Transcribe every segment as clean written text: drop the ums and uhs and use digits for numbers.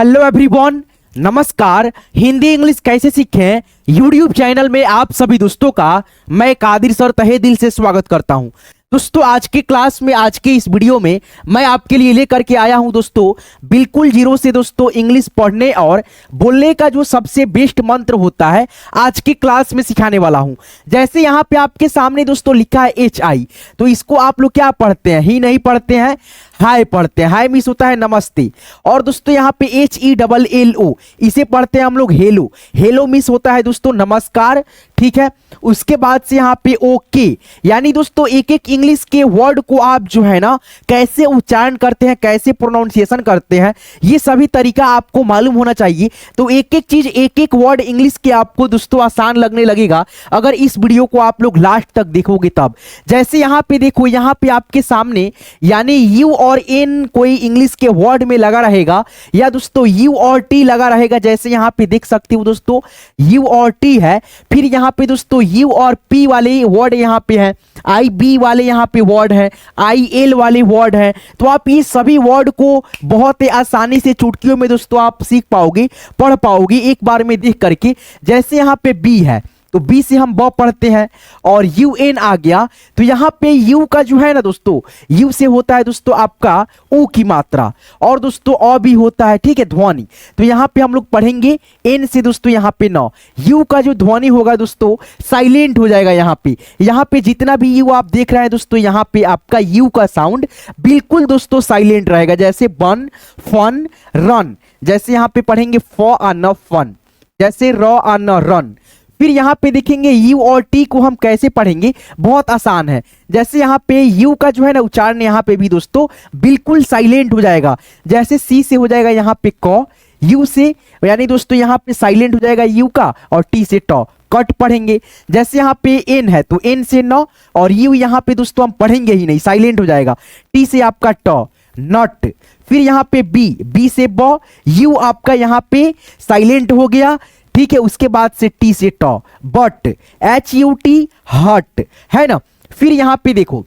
Hello everyone, नमस्कार। Hindi English कैसे सीखें यूट्यूब चैनल में आप सभी दोस्तों का मैं कादिर सर तहे दिल से स्वागत करता हूं। दोस्तों आज की क्लास में, आज के इस वीडियो में मैं आपके लिए लेकर के आया हूं दोस्तों बिल्कुल जीरो से दोस्तों इंग्लिश पढ़ने और बोलने का जो सबसे बेस्ट मंत्र होता है आज की क्लास में सिखाने वाला हूं। जैसे यहाँ पे आपके सामने दोस्तों लिखा है HI, तो इसको आप लोग क्या पढ़ते हैं? ही नहीं पढ़ते हैं, हाय पढ़ते हैं। हाय मिस होता है नमस्ते। और दोस्तों यहाँ पे HELLO इसे पढ़ते हैं हम लोग हेलो। हेलो मिस होता है दोस्तों नमस्कार, ठीक है। उसके बाद से यहाँ पे ओके, यानी दोस्तों एक एक इंग्लिश के वर्ड को आप जो है ना कैसे उच्चारण करते हैं, कैसे प्रोनाउंसिएशन करते हैं, ये सभी तरीका आपको मालूम होना चाहिए। तो एक एक चीज, एक एक वर्ड इंग्लिश के आपको दोस्तों आसान लगने लगेगा अगर इस वीडियो को आप लोग लास्ट तक देखोगे तब। जैसे यहाँ पे देखो, यहाँ पे आपके सामने यानी यू और एन कोई इंग्लिश के वर्ड में लगा रहेगा या दोस्तों यू और टी लगा रहेगा। जैसे यहाँ पे देख सकते हो दोस्तों यू और टी है, फिर यहाँ पे दोस्तों यू और पी वाले वर्ड यहाँ पे है, आई बी वाले यहाँ पे वर्ड है, आई एल वाले वर्ड है। तो आप ये सभी वर्ड को बहुत ही आसानी से चुटकियों में दोस्तों आप सीख पाओगे, पढ़ पाओगे एक बार में देख करके। जैसे यहाँ पे बी है तो बी से हम ब पढ़ते हैं और यू एन आ गया, तो यहाँ पे यू का जो है ना दोस्तों, यू से होता है दोस्तों आपका ऊ की मात्रा और दोस्तों अ भी होता है, ठीक है, ध्वनि। तो यहाँ पे हम लोग पढ़ेंगे एन से दोस्तों यहाँ पे न, यू का जो ध्वनि होगा दोस्तों साइलेंट हो जाएगा। यहाँ पे जितना भी यू आप देख रहे हैं दोस्तों, यहाँ पे आपका यू का साउंड बिल्कुल दोस्तों साइलेंट रहेगा। जैसे बन, फन, रन, जैसे यहाँ पे पढ़ेंगे फ आ न फन, जैसे र आ न रन। फिर यहाँ पे देखेंगे यू और टी को हम कैसे पढ़ेंगे, बहुत आसान है। जैसे यहाँ पे यू का जो है ना उच्चारण यहाँ पे भी दोस्तों बिल्कुल साइलेंट हो जाएगा। जैसे सी से हो जाएगा यहाँ पे क, यू से यानी दोस्तों यहाँ पे साइलेंट हो जाएगा यू का, और टी से ट, कट पढ़ेंगे। जैसे यहाँ पे एन है तो एन से न, और यू यहाँ पे दोस्तों हम पढ़ेंगे ही नहीं, साइलेंट हो जाएगा। टी से आपका ट, नट। फिर यहाँ पे बी, बी से ब, यू आपका यहाँ पे साइलेंट हो गया, ठीक है। उसके बाद से टी से ट, बट, HUT हट, है ना। फिर यहाँ पे देखो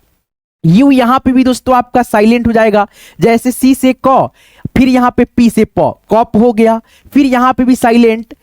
यू यहाँ पे भी दोस्तों आपका साइलेंट हो जाएगा। जैसे सी से क, फिर यहाँ पे पी से प, कप हो गया। फिर यहाँ पे भी साइलेंट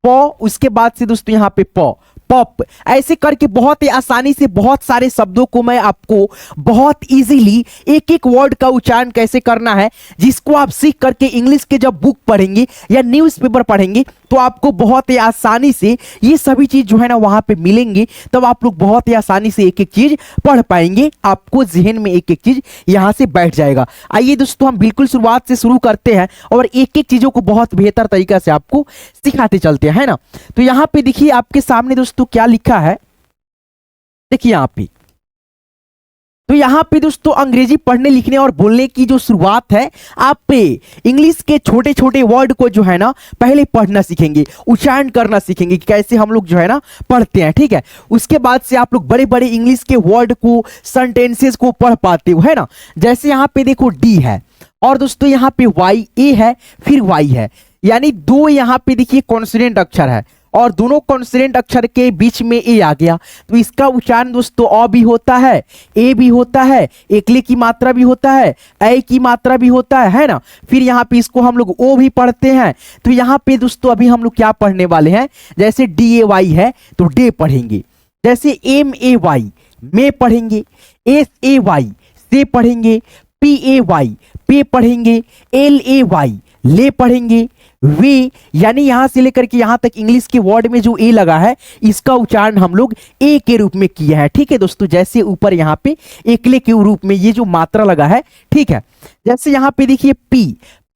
प, उसके बाद से दोस्तों यहाँ पे प, पॉप। ऐसे करके बहुत ही आसानी से बहुत सारे शब्दों को मैं आपको बहुत इजीली एक एक वर्ड का उच्चारण कैसे करना है, जिसको आप सीख करके इंग्लिश के जब बुक पढ़ेंगे या न्यूज़पेपर पढ़ेंगे तो आपको बहुत ही आसानी से ये सभी चीज जो है ना वहां पे मिलेंगी। तब आप लोग बहुत ही आसानी से एक एक चीज पढ़ पाएंगे, आपको जहन में एक एक चीज यहां से बैठ जाएगा। आइए दोस्तों हम बिल्कुल शुरुआत से शुरू करते हैं और एक एक चीजों को बहुत बेहतर तरीका से आपको सिखाते चलते हैं, है ना। तो यहाँ पे देखिए आपके सामने दोस्तों क्या लिखा है, देखिए यहाँ पे। तो यहाँ पे दोस्तों अंग्रेजी पढ़ने लिखने और बोलने की जो शुरुआत है, आप पे इंग्लिश के छोटे छोटे वर्ड को जो है ना पहले पढ़ना सीखेंगे, उच्चारण करना सीखेंगे कि कैसे हम लोग जो है ना पढ़ते हैं, ठीक है। उसके बाद से आप लोग बड़े बड़े इंग्लिश के वर्ड को, सेंटेंसेस को पढ़ पाते हो, है ना। जैसे यहाँ पे देखो डी है और दोस्तों यहाँ पे वाई, ए है फिर वाई है, यानी दो यहाँ पे देखिए कॉन्सोनेंट अक्षर है और दोनों कॉन्सोनेंट अक्षर के बीच में ए आ गया। तो इसका उच्चारण दोस्तों अ भी होता है, ए भी होता है, एकले की मात्रा भी होता है, ए की मात्रा भी होता है ना। फिर यहाँ पे इसको हम लोग ओ भी पढ़ते हैं। तो यहाँ पे दोस्तों अभी हम लोग क्या पढ़ने वाले हैं, जैसे DAY है तो डे पढ़ेंगे। जैसे MAY में पढ़ेंगे, SAY से पढ़ेंगे, PAY पे पढ़ेंगे, LAY ले पढ़ेंगे, वे यानी यहां से लेकर के यहां तक इंग्लिश के वर्ड में जो ए लगा है इसका उच्चारण हम लोग ए के रूप में किया है, ठीक है दोस्तों। जैसे ऊपर यहां पे एकले के रूप में ये जो मात्रा लगा है, ठीक है। जैसे यहां पे देखिए पी,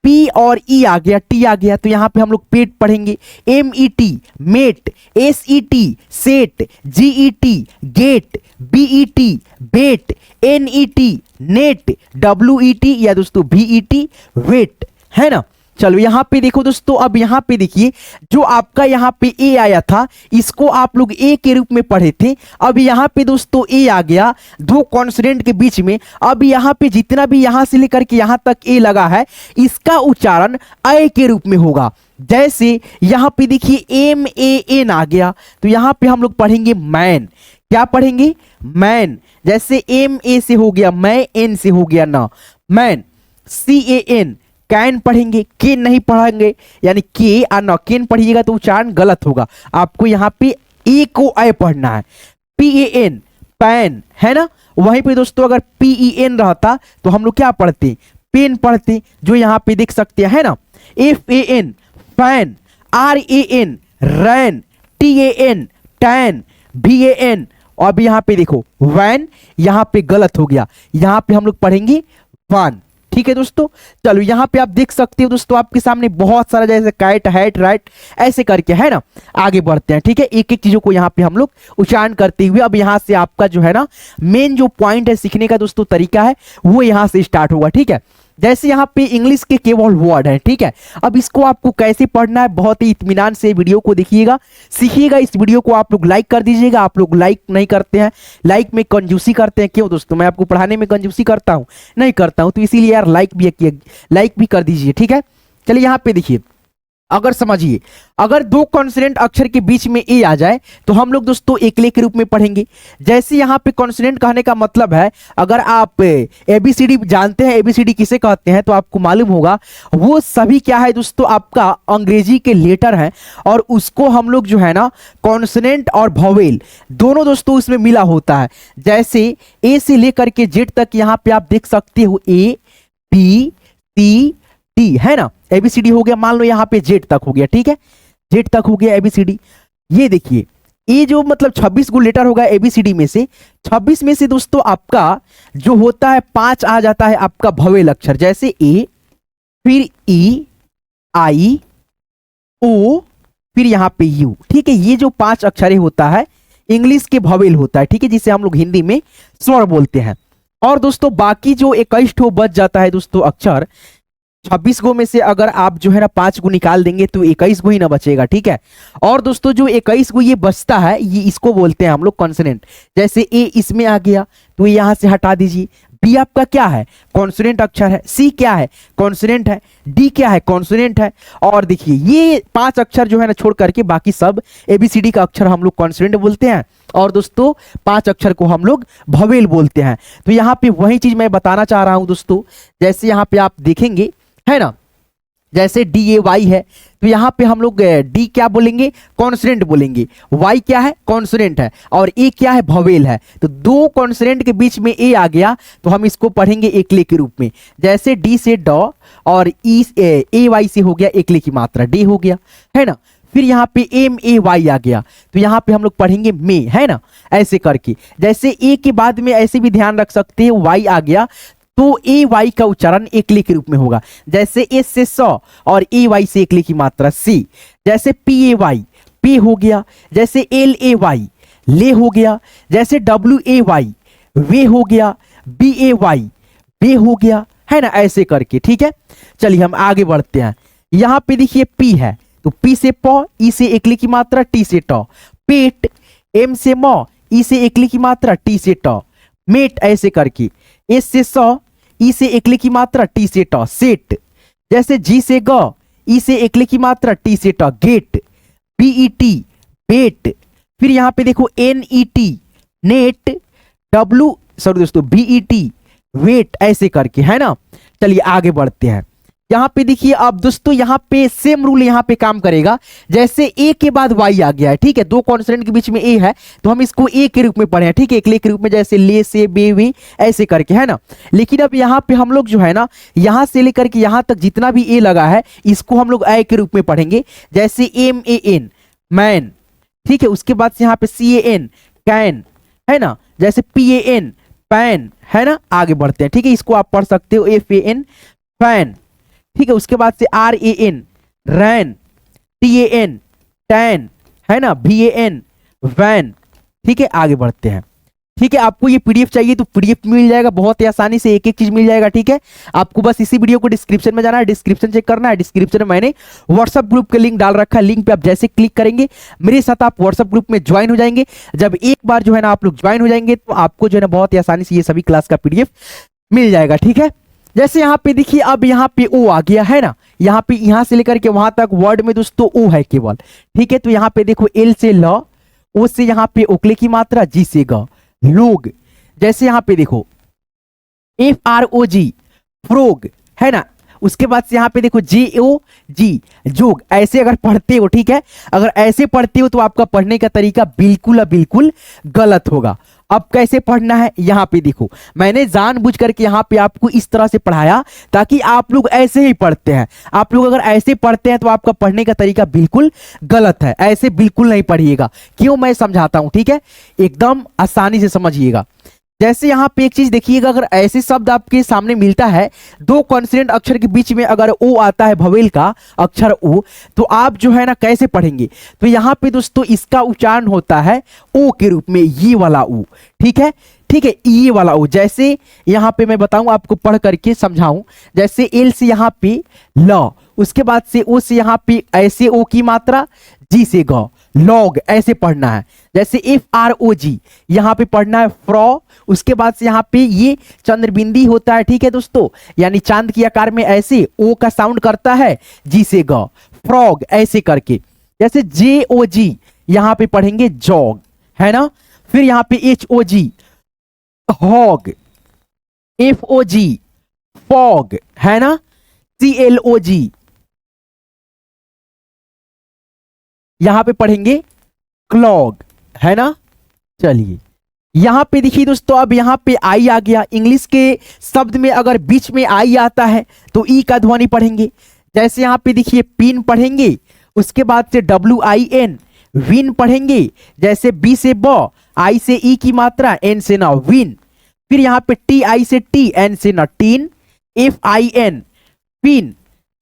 पी और ई आ गया, टी आ गया, तो यहां पे हम लोग पेट पढ़ेंगे। MET met, SET set, GET get, BET bet, NET net, WET या दोस्तों VET वेट, है ना। चलो यहाँ पे देखो दोस्तों, अब यहाँ पे देखिए जो आपका यहाँ पे ए आया था इसको आप लोग ए के रूप में पढ़े थे। अब यहाँ पे दोस्तों ए आ गया दो कॉन्सोनेंट के बीच में। अब यहाँ पे जितना भी यहाँ से लेकर के यहाँ तक ए लगा है इसका उच्चारण ए के रूप में होगा। जैसे यहाँ पे देखिए MAN आ गया, तो यहाँ पे हम लोग पढ़ेंगे मैन। क्या पढ़ेंगे? मैन। जैसे MA से हो गया मैं, N से हो गया ना, मैन। CAN कैन पढ़ेंगे, केन नहीं पढ़ेंगे, यानी के और न केन पढ़िएगा तो उच्चारण गलत होगा। आपको यहाँ पे ए को ए पढ़ना है, PAN पैन, है ना। वहीं पे दोस्तों अगर PEN रहता तो हम लोग क्या पढ़ते, पेन पढ़ते, जो यहाँ पे देख सकते हैं, है ना। FAN फैन, RAN रैन, TAN टैन, VAN, और अब यहाँ पे देखो वैन, यहाँ पे गलत हो गया, यहाँ पे हम लोग पढ़ेंगे वान। ठीक है दोस्तों, चलो यहाँ पे आप देख सकते हो दोस्तों आपके सामने बहुत सारा जैसे कैट, हैट, राइट, ऐसे करके, है ना। आगे बढ़ते हैं, ठीक है। एक एक चीजों को यहाँ पे हम लोग उच्चारण करते हुए अब यहाँ से आपका जो है ना मेन जो पॉइंट है सीखने का दोस्तों तरीका है वो यहाँ से स्टार्ट होगा। ठीक है, जैसे यहाँ पे इंग्लिश के केवल वर्ड है, ठीक है। अब इसको आपको कैसे पढ़ना है, बहुत ही इत्मीनान से वीडियो को देखिएगा, सीखिएगा। इस वीडियो को आप लोग लाइक कर दीजिएगा। आप लोग लाइक नहीं करते हैं, लाइक में कंजूसी करते हैं। क्यों दोस्तों, मैं आपको पढ़ाने में कंजूसी करता हूँ? नहीं करता हूँ, तो इसीलिए यार लाइक भी कर दीजिए। ठीक है, चलिए यहाँ पे देखिए, अगर समझिए, अगर दो कॉन्सोनेंट अक्षर के बीच में ए आ जाए तो हम लोग दोस्तों एकले के रूप में पढ़ेंगे। जैसे यहाँ पे कॉन्सोनेंट कहने का मतलब है, अगर आप ABCD जानते हैं, ABCD किसे कहते हैं, तो आपको मालूम होगा वो सभी क्या है दोस्तों, आपका अंग्रेजी के लेटर हैं, और उसको हम लोग जो है ना कॉन्सोनेंट और वोवेल दोनों दोस्तों उसमें मिला होता है। जैसे ए से लेकर के जेड तक यहाँ पे आप देख सकते हो ABCD, है ना। ABCD हो गया, मान लो यहाँ पे जेड तक हो गया, ठीक है, जेड तक हो गया ABCD। ये देखिए, ये जो मतलब 26 गो लेटर होगा ABCD में से, 26 में से दोस्तों आपका जो होता है 5 आ जाता है आपका वोवेल अक्षर, जैसे ए, फिर ई, आई, ओ, फिर यहाँ पे यू। ठीक है, ये जो 5 अक्षर होता है इंग्लिश के वोवेल होता है, ठीक है, जिसे हम लोग हिंदी में स्वर बोलते हैं। और दोस्तों बाकी जो 21 ठो बच जाता है दोस्तों अक्षर, 26 गो में से अगर आप जो है ना 5 गो निकाल देंगे तो 21 गो ही ना बचेगा। ठीक है, और दोस्तों जो 21 गो ये बचता है, ये इसको बोलते हैं हम लोग कॉन्सोनेंट। जैसे ए इसमें आ गया तो यहाँ से हटा दीजिए। बी आपका क्या है, कॉन्सोनेंट अक्षर है। सी क्या है, कॉन्सोनेंट है। डी क्या है, कॉन्सोनेंट है। और देखिए ये 5 अक्षर जो है ना छोड़ करके बाकी सब ABCD का अक्षर हम लोग कॉन्सोनेंट बोलते हैं, और दोस्तों 5 अक्षर को हम लोग वोवेल बोलते हैं। तो यहाँ पे वही चीज मैं बताना चाह रहा हूं दोस्तों। जैसे यहाँ पे आप देखेंगे, है ना, जैसे DAY है तो यहाँ पे हम लोग डी क्या बोलेंगे, कॉन्सोनेंट बोलेंगे। वाई क्या है, कॉन्सोनेंट है, और ए क्या है, वोवेल है। तो दो कॉन्सोनेंट के बीच में ए आ गया तो हम इसको पढ़ेंगे एकले के रूप में। जैसे डी से ड, और AY से हो गया एकले की मात्रा, डे हो गया, है ना। फिर यहाँ पे MAY आ गया तो यहाँ पे हम लोग पढ़ेंगे मे, है ना, ऐसे करके। जैसे ए के बाद में ऐसे भी ध्यान रख सकते हैं, वाई आ गया तो AY का उच्चारण एकले के रूप में होगा। जैसे एस से सौ, और AY से एकले की मात्रा सी। जैसे PAY पे हो गया, जैसे LAY ले हो गया, जैसे WAY वे हो गया, BAY बे हो गया, है ना, ऐसे करके। ठीक है, चलिए हम आगे बढ़ते हैं। यहां पे देखिए P है तो P से प, ई से एकले की मात्रा, टी से ट। पेट, M से म, ई से एकले की मात्रा, टी से ट। मेट, ऐसे करके। एस से सौ, ई से एकले की मात्रा, टी से ट। सेट, जैसे जी से ग, ई से एकले की मात्रा, टी से ट। गेट, BET बेट। फिर यहां पे देखो NET नेट, सॉरी दोस्तों BET वेट, ऐसे करके, है ना। चलिए आगे बढ़ते हैं। यहाँ पे देखिए अब दोस्तों यहाँ पे सेम रूल यहाँ पे काम करेगा। जैसे ए के बाद वाई आ गया है, ठीक है, दो कॉन्सोनेंट के बीच में ए है तो हम इसको ए के रूप में पढ़े हैं, ठीक है, एकले के रूप में, जैसे ले से बे वे, ऐसे करके, है ना। लेकिन अब यहाँ पे हम लोग जो है ना यहाँ से लेकर के यहाँ तक जितना भी ए लगा है इसको हम लोग ए के रूप में पढ़ेंगे। जैसे MAN मैन, ठीक है, उसके बाद से यहाँ पे CAN कैन, है ना, जैसे PAN पैन, है ना। आगे बढ़ते हैं, ठीक है, इसको आप पढ़ सकते हो FAN फैन, ठीक है। उसके बाद से RAN रैन, TAN टैन, है ना, VAN वैन, ठीक है। आगे बढ़ते हैं, ठीक है। आपको ये PDF चाहिए तो PDF मिल जाएगा, बहुत ही आसानी से एक एक चीज मिल जाएगा, ठीक है। आपको बस इसी वीडियो को डिस्क्रिप्शन में जाना है, डिस्क्रिप्शन चेक करना है। डिस्क्रिप्शन में मैंने व्हाट्सएप ग्रुप का लिंक डाल रखा है, लिंक पे आप जैसे क्लिक करेंगे मेरे साथ आप व्हाट्सएप ग्रुप में ज्वाइन हो जाएंगे। जब एक बार जो है ना आप लोग ज्वाइन हो जाएंगे तो आपको जो है ना बहुत ही आसानी से ये सभी क्लास का PDF मिल जाएगा, ठीक है। जैसे यहाँ पे देखिए अब यहाँ पे ओ आ गया, है ना, यहाँ पे यहाँ से लेकर के वहां तक वर्ड में दोस्तों ओ है केवल, ठीक है। तो यहाँ पे देखो L से ल, ओ से यहाँ पे ओकले की मात्रा, जी से ग, लोग। जैसे यहाँ पे देखो FROG फ्रोग, है ना, उसके बाद से यहाँ पे देखो JOG जोग, ऐसे अगर पढ़ते हो, ठीक है, अगर ऐसे पढ़ते हो तो आपका पढ़ने का तरीका बिल्कुल बिल्कुल गलत होगा। अब कैसे पढ़ना है, यहाँ पे देखो, मैंने जानबूझ करके यहाँ पे आपको इस तरह से पढ़ाया ताकि आप लोग ऐसे ही पढ़ते हैं। आप लोग अगर ऐसे पढ़ते हैं तो आपका पढ़ने का तरीका बिल्कुल गलत है, ऐसे बिल्कुल नहीं पढ़िएगा। क्यों, मैं समझाता हूं, ठीक है, एकदम आसानी से समझिएगा। जैसे यहाँ पे एक चीज देखिएगा, अगर ऐसे शब्द आपके सामने मिलता है, दो कॉन्सोनेंट अक्षर के बीच में अगर ओ आता है, भवेल का अक्षर ओ, तो आप जो है ना कैसे पढ़ेंगे, तो यहाँ पे दोस्तों इसका उच्चारण होता है ओ के रूप में, ये वाला ओ, ठीक है, ठीक है, ये वाला ओ। जैसे यहाँ पे मैं बताऊं आपको, पढ़ करके समझाऊं, जैसे एल से यहाँ पे ल, उसके बाद से ओ से यहाँ पे ऐसे ओ की मात्रा, जी से ग, लॉग, ऐसे पढ़ना है। जैसे FROG यहाँ पे पढ़ना है फ्रॉ, उसके बाद से यहाँ पे ये चंद्रबिंदी होता है, ठीक है दोस्तों, यानी चांद की आकार में ऐसे ओ का साउंड करता है, जी से ग, फ्रॉग, ऐसे करके। जैसे JOG यहाँ पे पढ़ेंगे जॉग, है ना, फिर यहाँ पे HOG हॉग, FOG फॉग, है ना, CLOG यहां पे पढ़ेंगे क्लॉग, है ना। चलिए यहां पे देखिए दोस्तों, अब यहां पे आई आ गया। इंग्लिश के शब्द में अगर बीच में आई आता है तो ई का ध्वनि पढ़ेंगे। जैसे यहां पे देखिए पिन पढ़ेंगे, उसके बाद से WIN विन पढ़ेंगे। जैसे बी से ब, आई से ई की मात्रा, एन से ना, विन। फिर यहाँ पे TI से टी, एन से ना, टीन। FIN पिन,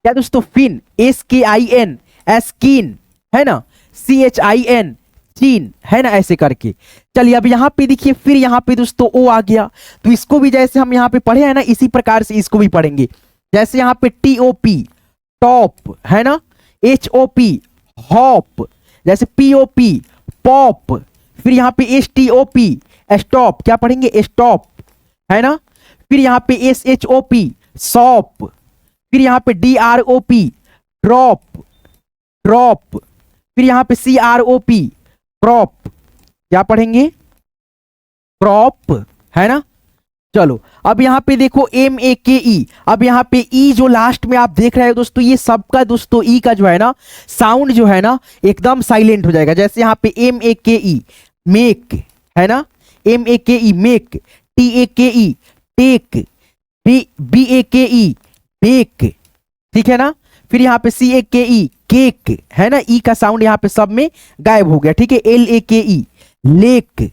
क्या दोस्तों, फिन। SKIN स्किन, है ना, CHIN चीन, है ना, ऐसे करके। चलिए अब यहाँ पे देखिए, फिर यहाँ पे दोस्तों ओ आ गया, तो इसको भी जैसे हम यहाँ पे पढ़े हैं ना, इसी प्रकार से इसको भी पढ़ेंगे। जैसे यहाँ पे TOP टॉप, है ना, HOP हॉप, जैसे POP पॉप। फिर यहाँ पे STOP स्टॉप, क्या पढ़ेंगे, स्टॉप, है ना। फिर यहाँ पे SHOP शॉप। फिर यहाँ पे DROP ड्रॉप, ड्रॉप। फिर यहाँ पे CROP क्रॉप, क्या पढ़ेंगे, क्रॉप, है ना। चलो अब यहाँ पे देखो MAKE, अब यहाँ पे ई जो लास्ट में आप देख रहे हो दोस्तों, ये सबका दोस्तों ई का जो है ना साउंड जो है ना एकदम साइलेंट हो जाएगा। जैसे यहाँ पे MAKE मेक, है ना, MAKE make, TAKE take, BAKE bake, ठीक है ना। फिर यहाँ पे CAKE केक, है ना, ई का साउंड यहाँ पे सब में गायब हो गया, ठीक है। LAKE lake.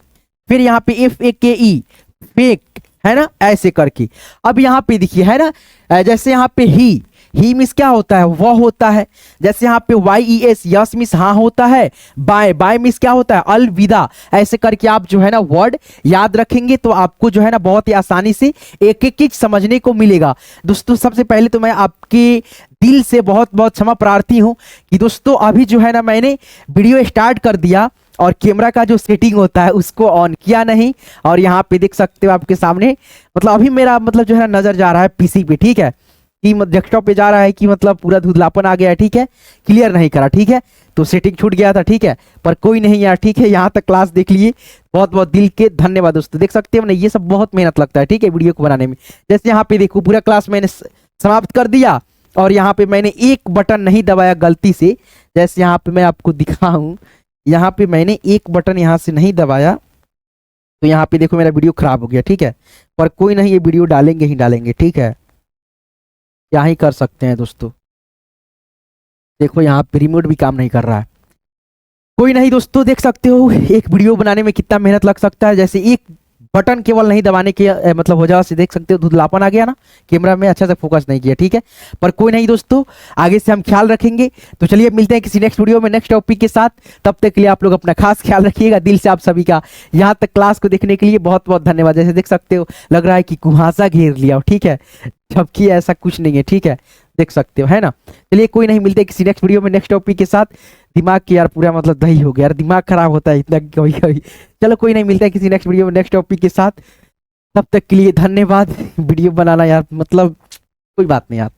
फिर यहाँ पे FAKE फेक, है ना, ऐसे करके। अब यहाँ पे देखिए, है ना, जैसे यहाँ पे ही मिस क्या होता है, वह होता है। जैसे यहाँ पे YES यस मिस हाँ होता है। बाय मिस क्या होता है, अलविदा। ऐसे करके आप जो है ना वर्ड याद रखेंगे तो आपको जो है ना बहुत ही आसानी से एक एक चीज समझने को मिलेगा। दोस्तों सबसे पहले तो मैं आपके दिल से बहुत बहुत क्षमा प्रार्थी हूँ कि दोस्तों अभी जो है ना मैंने वीडियो स्टार्ट कर दिया और कैमरा का जो सेटिंग होता है उसको ऑन किया नहीं, और यहाँ पे देख सकते हो आपके सामने, मतलब अभी मेरा मतलब जो है नजर जा रहा है PC पे, ठीक है, कि डेस्कटॉप पे जा रहा है कि मतलब पूरा धुंधलापन आ गया है, ठीक है, क्लियर नहीं करा, ठीक है, तो सेटिंग छूट गया था, ठीक है, पर कोई नहीं यार, ठीक है, यहाँ तक क्लास देख लिए, बहुत बहुत दिल के धन्यवाद दोस्तों। देख सकते हो ना, ये सब बहुत मेहनत लगता है, ठीक है, वीडियो को बनाने में। जैसे यहाँ पे देखो पूरा क्लास मैंने समाप्त कर दिया और यहाँ पे मैंने एक बटन नहीं दबाया गलती से। जैसे यहाँ पे मैं आपको दिखाऊं, यहाँ पे मैंने एक बटन यहाँ से नहीं दबाया, तो यहाँ पे देखो मेरा वीडियो खराब हो गया, ठीक है, पर कोई नहीं, ये वीडियो डालेंगे ही डालेंगे, ठीक है, क्या ही कर सकते हैं दोस्तों। देखो यहाँ पे रिमोट भी काम नहीं कर रहा है, कोई नहीं दोस्तों, देख सकते हो एक वीडियो बनाने में कितना मेहनत लग सकता है। जैसे एक बटन केवल नहीं दबाने के मतलब वजह से देख सकते हो धुंधलापन आ गया ना, कैमरा में अच्छा से फोकस नहीं किया, ठीक है, पर कोई नहीं दोस्तों, आगे से हम ख्याल रखेंगे। तो चलिए मिलते हैं किसी नेक्स्ट वीडियो में नेक्स्ट टॉपिक के साथ, तब तक के लिए आप लोग अपना खास ख्याल रखिएगा। दिल से आप सभी का यहाँ तक क्लास को देखने के लिए बहुत बहुत धन्यवाद। जैसे देख सकते हो लग रहा है कि कुहासा घेर लिया, ठीक है, जबकि ऐसा कुछ नहीं है, ठीक है, देख सकते हो, है ना। चलिए कोई नहीं, मिलते किसी नेक्स्ट वीडियो में नेक्स्ट टॉपिक के साथ। दिमाग की यार पूरा मतलब दही हो गया यार, दिमाग खराब होता है इतना कभी कभी। चलो कोई नहीं, मिलता है किसी नेक्स्ट वीडियो में नेक्स्ट टॉपिक के साथ, तब तक के लिए धन्यवाद। वीडियो बनाना यार मतलब कोई बात नहीं यार।